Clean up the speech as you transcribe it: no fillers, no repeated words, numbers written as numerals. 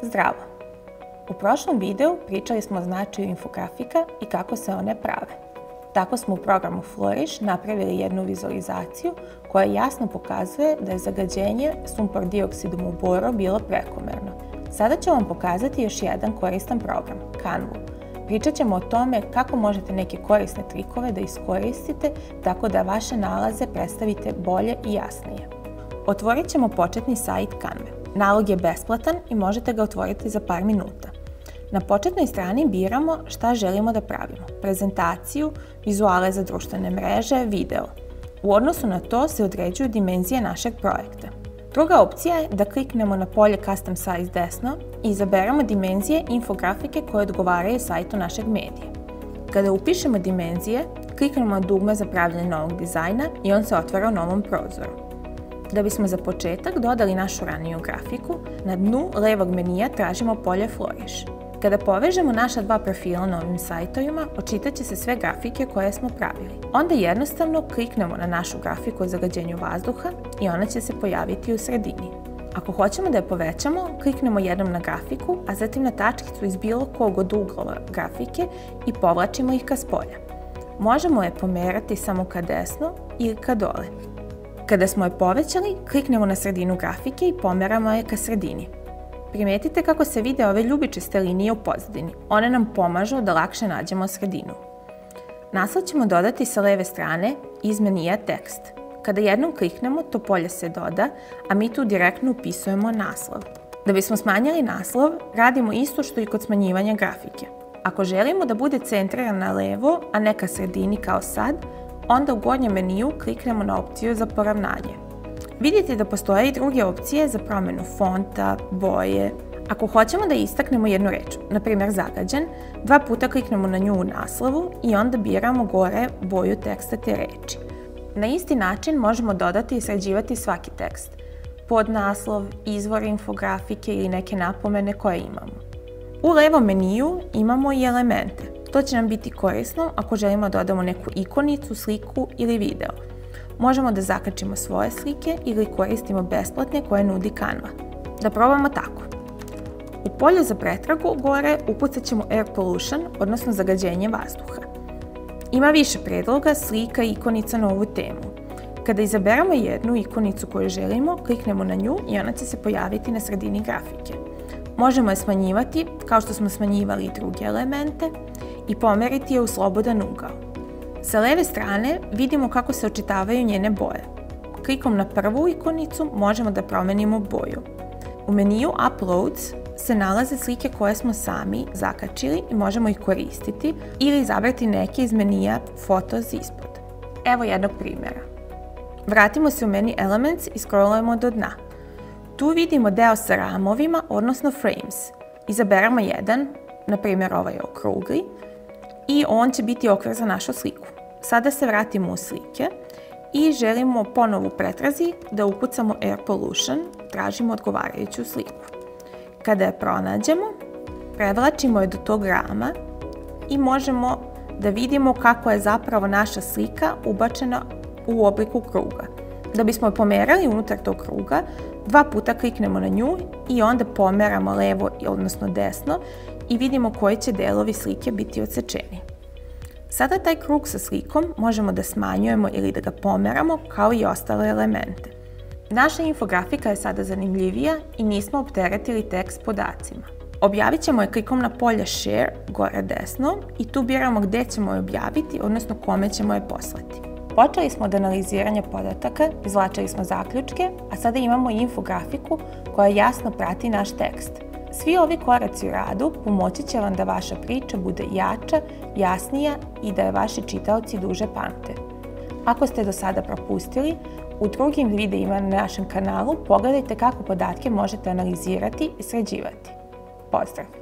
Zdravo! U prošlom videu pričali smo o značaju infografika i kako se one prave. Tako smo u programu Flourish napravili jednu vizualizaciju koja jasno pokazuje da je zagađenje sumpor dioksidom u boru bilo prekomerno. Sada ću vam pokazati još jedan koristan program, Canvu. Pričat ćemo o tome kako možete neke korisne trikove da iskoristite tako da vaše nalaze predstavite bolje i jasnije. Otvorit ćemo početni sajt Canve. Nalog je besplatan i možete ga otvoriti za par minuta. Na početnoj strani biramo šta želimo da pravimo, prezentaciju, vizuale za društvene mreže, video. U odnosu na to se određuju dimenzije našeg projekta. Druga opcija je da kliknemo na polje Custom Size desno i izaberemo dimenzije infografike koje odgovaraju sajtu našeg medija. Kada upišemo dimenzije, kliknemo na dugme za pravljanje novog dizajna i on se otvara u novom prozoru. Da bismo za početak dodali našu raniju grafiku, na dnu levog menija tražimo polje Flourish. Kada povežemo naša dva profila na ovim sajtovima, očitat će se sve grafike koje smo pravili. Onda jednostavno kliknemo na našu grafiku o zagađenju vazduha i ona će se pojaviti u sredini. Ako hoćemo da je povećamo, kliknemo jednom na grafiku, a zatim na tačkicu iz bilo kog od uglova grafike i povlačimo ih ka spolja. Možemo je pomerati samo ka desno ili ka dole. Kada smo je povećali, kliknemo na sredinu grafike i pomeramo je ka sredini. Primetite kako se vide ove ljubičaste linije u pozadini. One nam pomažu da lakše nađemo sredinu. Naslov ćemo dodati sa leve strane iz menija tekst. Kada jednom kliknemo, to polje se doda, a mi tu direktno upisujemo naslov. Da bismo smanjili naslov, radimo isto što i kod smanjivanja grafike. Ako želimo da bude centriran na levo, a ne ka sredini kao sad, onda u gornjem meniju kliknemo na opciju za poravnanje. Vidite da postoje i druge opcije za promjenu fonta, boje. Ako hoćemo da istaknemo jednu reč, na primjer zagađen, dva puta kliknemo na nju u naslovu i onda biramo gore boju teksta te reči. Na isti način možemo dodati i sređivati svaki tekst, podnaslov, izvor infografike ili neke napomene koje imamo. U levom meniju imamo i elemente. To će nam biti korisno ako želimo da dodamo neku ikonicu, sliku ili video. Možemo da zakačimo svoje slike ili koristimo besplatne koje nudi Canva. Da probamo tako. U polju za pretragu gore ukucat ćemo Air Pollution, odnosno zagađenje vazduha. Ima više predloga, slika i ikonica na ovu temu. Kada izaberemo jednu ikonicu koju želimo, kliknemo na nju i ona će se pojaviti na sredini grafike. Možemo je smanjivati, kao što smo smanjivali i druge elemente, i pomeriti je u slobodan ugao. Sa leve strane vidimo kako se očitavaju njene boje. Klikom na prvu ikonicu možemo da promenimo boju. U meniju Uploads se nalaze slike koje smo sami zakačili i možemo ih koristiti ili izabrati neke iz menija Photos ispod. Evo jednog primjera. Vratimo se u meni Elements i scrollujemo do dna. Tu vidimo deo sa ramovima, odnosno frames. Izaberamo jedan, na primjer ovaj okrugli, i on će biti okvir za našu sliku. Sada se vratimo u slike i želimo ponovo u pretrazi da ukucamo Air Pollution, tražimo odgovarajuću sliku. Kada je pronađemo, prevlačimo je do tog rama i možemo da vidimo kako je zapravo naša slika ubačena u obliku kruga. Da bismo je pomerali unutar tog kruga, dva puta kliknemo na nju i onda pomeramo levo, odnosno desno, i vidimo koji će delovi slike biti odsečeni. Sada taj krug sa slikom možemo da smanjujemo ili da ga pomeramo, kao i ostale elemente. Naša infografika je sada zanimljivija i nismo opteretili tekst podacima. Objavit ćemo je klikom na polje Share, gore desno, i tu biramo gde ćemo je objaviti, odnosno kome ćemo je poslati. Počeli smo od analiziranja podataka, izvlačili smo zaključke, a sada imamo i infografiku koja jasno prati naš tekst. Svi ovi koraci u radu pomoći će vam da vaša priča bude jača, jasnija i da je vaši čitaoci duže pamte. Ako ste do sada propustili, u drugim videima na našem kanalu pogledajte kako podatke možete analizirati i sređivati. Pozdrav!